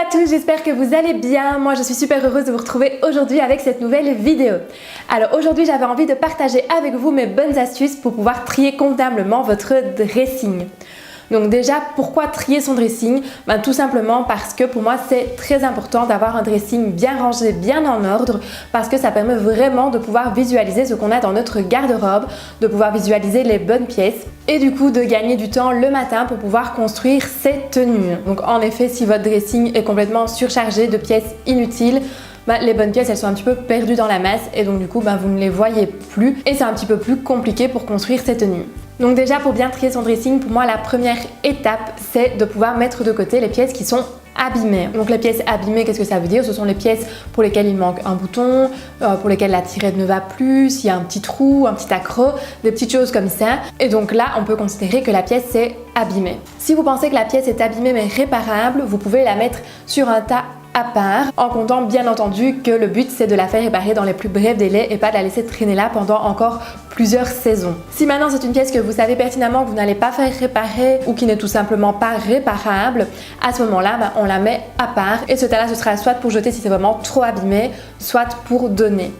tous, j'espère que vous allez bien. Moi je suis super heureuse de vous retrouver aujourd'hui avec cette nouvelle vidéo. Alors aujourd'hui j'avais envie de partager avec vous mes bonnes astuces pour pouvoir trier convenablement votre dressing. Donc déjà, pourquoi trier son dressing? Tout simplement parce que pour moi c'est très important d'avoir un dressing bien rangé, bien en ordre, parce que ça permet vraiment de pouvoir visualiser ce qu'on a dans notre garde-robe, de pouvoir visualiser les bonnes pièces et du coup de gagner du temps le matin pour pouvoir construire ses tenues. Donc en effet, si votre dressing est complètement surchargé de pièces inutiles, les bonnes pièces elles sont un petit peu perdues dans la masse et donc du coup vous ne les voyez plus et c'est un petit peu plus compliqué pour construire ses tenues. Donc déjà pour bien trier son dressing, pour moi la première étape c'est de pouvoir mettre de côté les pièces qui sont abîmées. Donc les pièces abîmées, qu'est-ce que ça veut dire? Ce sont les pièces pour lesquelles il manque un bouton, pour lesquelles la tirette ne va plus, il y a un petit trou, un petit accroc, des petites choses comme ça. Et donc là on peut considérer que la pièce est abîmée. Si vous pensez que la pièce est abîmée mais réparable, vous pouvez la mettre sur un tas à part, en comptant bien entendu que le but c'est de la faire réparer dans les plus brefs délais et pas de la laisser traîner là pendant encore plusieurs saisons. Si maintenant c'est une pièce que vous savez pertinemment que vous n'allez pas faire réparer ou qui n'est tout simplement pas réparable, à ce moment-là on la met à part et ce tas-là ce sera soit pour jeter si c'est vraiment trop abîmé, soit pour donner.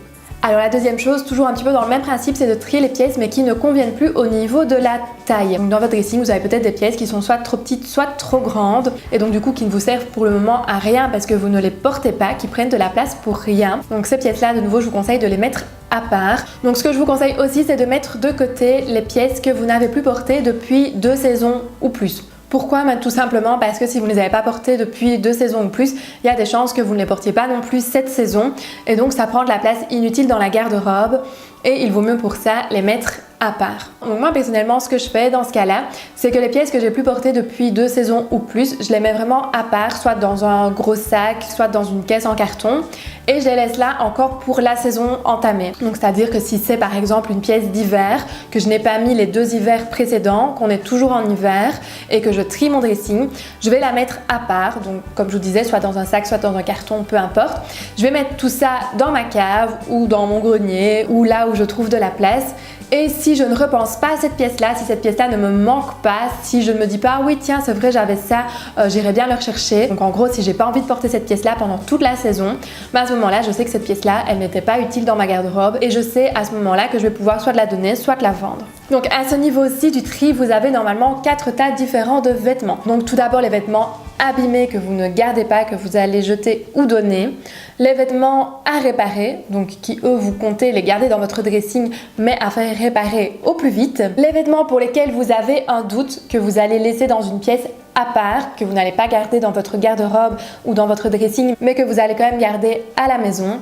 Alors la deuxième chose, toujours un petit peu dans le même principe, c'est de trier les pièces mais qui ne conviennent plus au niveau de la taille. Donc dans votre dressing, vous avez peut-être des pièces qui sont soit trop petites, soit trop grandes et donc du coup qui ne vous servent pour le moment à rien parce que vous ne les portez pas, qui prennent de la place pour rien. Donc ces pièces-là, de nouveau, je vous conseille de les mettre à part. Donc ce que je vous conseille aussi, c'est de mettre de côté les pièces que vous n'avez plus portées depuis 2 saisons ou plus. Pourquoi? Tout simplement parce que si vous ne les avez pas portées depuis 2 saisons ou plus, il y a des chances que vous ne les portiez pas non plus cette saison et donc ça prend de la place inutile dans la garde-robe et il vaut mieux pour ça les mettre à part. Donc moi personnellement ce que je fais dans ce cas-là, c'est que les pièces que j'ai plus portées depuis 2 saisons ou plus, je les mets vraiment à part, soit dans un gros sac, soit dans une caisse en carton et je les laisse là encore pour la saison entamée. Donc c'est à dire que si c'est par exemple une pièce d'hiver, que je n'ai pas mis les 2 hivers précédents, qu'on est toujours en hiver et que je trie mon dressing, je vais la mettre à part, donc comme je vous disais, soit dans un sac, soit dans un carton, peu importe. Je vais mettre tout ça dans ma cave ou dans mon grenier ou là où je trouve de la place. Et si je ne repense pas à cette pièce-là, si cette pièce-là ne me manque pas, si je ne me dis pas oui tiens c'est vrai j'avais ça, j'irai bien le rechercher. Donc en gros si j'ai pas envie de porter cette pièce-là pendant toute la saison, à ce moment-là je sais que cette pièce-là elle n'était pas utile dans ma garde-robe et je sais à ce moment-là que je vais pouvoir soit de la donner, soit de la vendre. Donc à ce niveau-ci du tri, vous avez normalement 4 tas différents de vêtements. Donc tout d'abord les vêtements abîmés que vous ne gardez pas, que vous allez jeter ou donner. Les vêtements à réparer, donc qui eux vous comptez les garder dans votre dressing mais à faire réparer au plus vite. Les vêtements pour lesquels vous avez un doute, que vous allez laisser dans une pièce à part, que vous n'allez pas garder dans votre garde-robe ou dans votre dressing mais que vous allez quand même garder à la maison.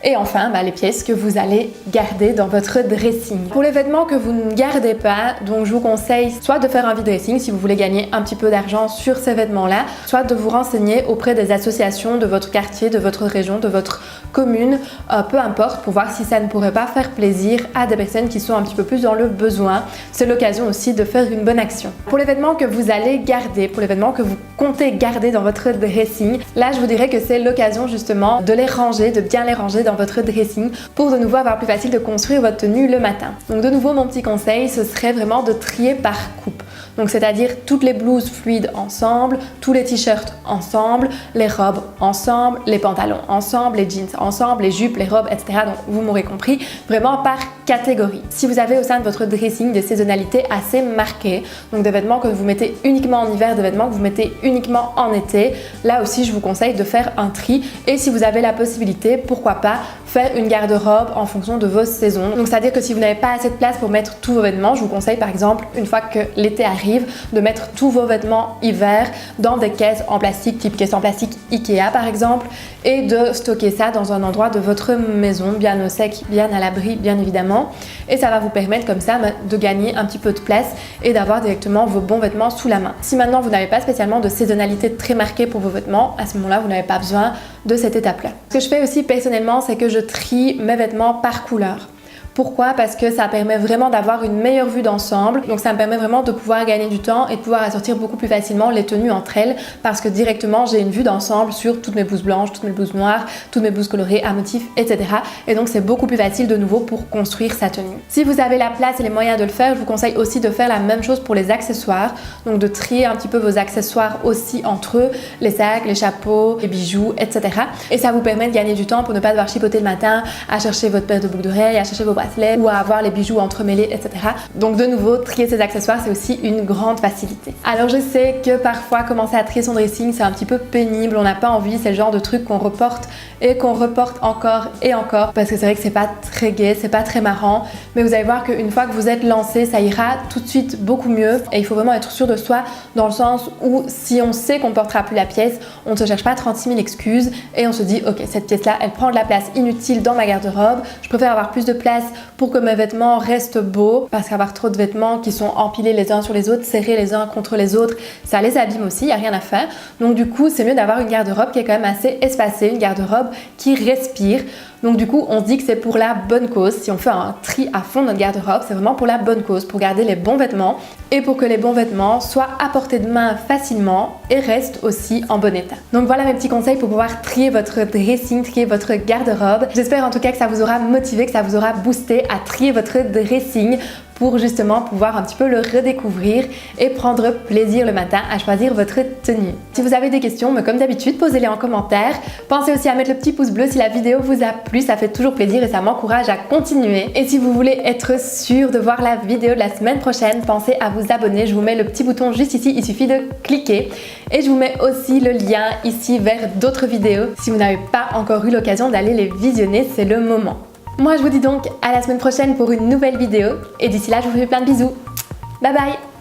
Et enfin, les pièces que vous allez garder dans votre dressing. Pour les vêtements que vous ne gardez pas, donc je vous conseille soit de faire un vide dressing si vous voulez gagner un petit peu d'argent sur ces vêtements-là, soit de vous renseigner auprès des associations de votre quartier, de votre région, de votre commune, peu importe, pour voir si ça ne pourrait pas faire plaisir à des personnes qui sont un petit peu plus dans le besoin. C'est l'occasion aussi de faire une bonne action. Pour les vêtements que vous allez garder, pour les vêtements que vous comptez garder dans votre dressing, là je vous dirais que c'est l'occasion justement de les ranger, de bien les ranger dans votre dressing pour de nouveau avoir plus facile de construire votre tenue le matin. Donc de nouveau mon petit conseil ce serait vraiment de trier par coupe. Donc c'est-à-dire toutes les blouses fluides ensemble, tous les t-shirts ensemble, les robes ensemble, les pantalons ensemble, les jeans ensemble, les jupes, les robes, etc. Donc vous m'aurez compris, vraiment par catégorie. Si vous avez au sein de votre dressing des saisonnalités assez marquées, donc des vêtements que vous mettez uniquement en hiver, des vêtements que vous mettez uniquement en été, là aussi je vous conseille de faire un tri et si vous avez la possibilité, pourquoi pas faire une garde-robe en fonction de vos saisons. Donc c'est-à-dire que si vous n'avez pas assez de place pour mettre tous vos vêtements, je vous conseille par exemple, une fois que l'été arrive, de mettre tous vos vêtements hiver dans des caisses en plastique, type caisse en plastique Ikea par exemple, et de stocker ça dans un endroit de votre maison, bien au sec, bien à l'abri bien évidemment. Et ça va vous permettre comme ça de gagner un petit peu de place et d'avoir directement vos bons vêtements sous la main. Si maintenant vous n'avez pas spécialement de saisonnalité très marquée pour vos vêtements, à ce moment-là vous n'avez pas besoin de cette étape-là. Ce que je fais aussi personnellement, c'est que je trie mes vêtements par couleur. Pourquoi? Parce que ça permet vraiment d'avoir une meilleure vue d'ensemble. Donc ça me permet vraiment de pouvoir gagner du temps et de pouvoir assortir beaucoup plus facilement les tenues entre elles parce que directement j'ai une vue d'ensemble sur toutes mes blouses blanches, toutes mes blouses noires, toutes mes blouses colorées à motifs, etc. Et donc c'est beaucoup plus facile de nouveau pour construire sa tenue. Si vous avez la place et les moyens de le faire, je vous conseille aussi de faire la même chose pour les accessoires. Donc de trier un petit peu vos accessoires aussi entre eux, les sacs, les chapeaux, les bijoux, etc. Et ça vous permet de gagner du temps pour ne pas devoir chipoter le matin à chercher votre paire de boucles d'oreilles, à chercher vos bracelets ou à avoir les bijoux entremêlés, etc. Donc de nouveau, trier ses accessoires, c'est aussi une grande facilité. Alors je sais que parfois commencer à trier son dressing, c'est un petit peu pénible, on n'a pas envie, c'est le genre de truc qu'on reporte et qu'on reporte encore et encore parce que c'est vrai que c'est pas très gai, c'est pas très marrant, mais vous allez voir qu'une fois que vous êtes lancé, ça ira tout de suite beaucoup mieux et il faut vraiment être sûr de soi dans le sens où si on sait qu'on ne portera plus la pièce, on ne se cherche pas 36 000 excuses et on se dit ok, cette pièce là elle prend de la place inutile dans ma garde-robe, je préfère avoir plus de place pour que mes vêtements restent beaux parce qu'avoir trop de vêtements qui sont empilés les uns sur les autres, serrés les uns contre les autres, ça les abîme aussi, il n'y a rien à faire. Donc du coup c'est mieux d'avoir une garde-robe qui est quand même assez espacée, une garde-robe qui respire. Donc du coup on se dit que c'est pour la bonne cause. Si on fait un tri à fond de notre garde-robe, c'est vraiment pour la bonne cause, pour garder les bons vêtements et pour que les bons vêtements soient à portée de main facilement et restent aussi en bon état. Donc voilà mes petits conseils pour pouvoir trier votre dressing, trier votre garde-robe. J'espère en tout cas que ça vous aura motivé, que ça vous aura boosté à trier votre dressing pour justement pouvoir un petit peu le redécouvrir et prendre plaisir le matin à choisir votre tenue. Si vous avez des questions, mais comme d'habitude, posez-les en commentaire. Pensez aussi à mettre le petit pouce bleu si la vidéo vous a plu, ça fait toujours plaisir et ça m'encourage à continuer. Et si vous voulez être sûr de voir la vidéo de la semaine prochaine, pensez à vous abonner. Je vous mets le petit bouton juste ici, il suffit de cliquer. Et je vous mets aussi le lien ici vers d'autres vidéos. Si vous n'avez pas encore eu l'occasion d'aller les visionner, c'est le moment. Moi je vous dis donc à la semaine prochaine pour une nouvelle vidéo et d'ici là je vous fais plein de bisous. Bye bye.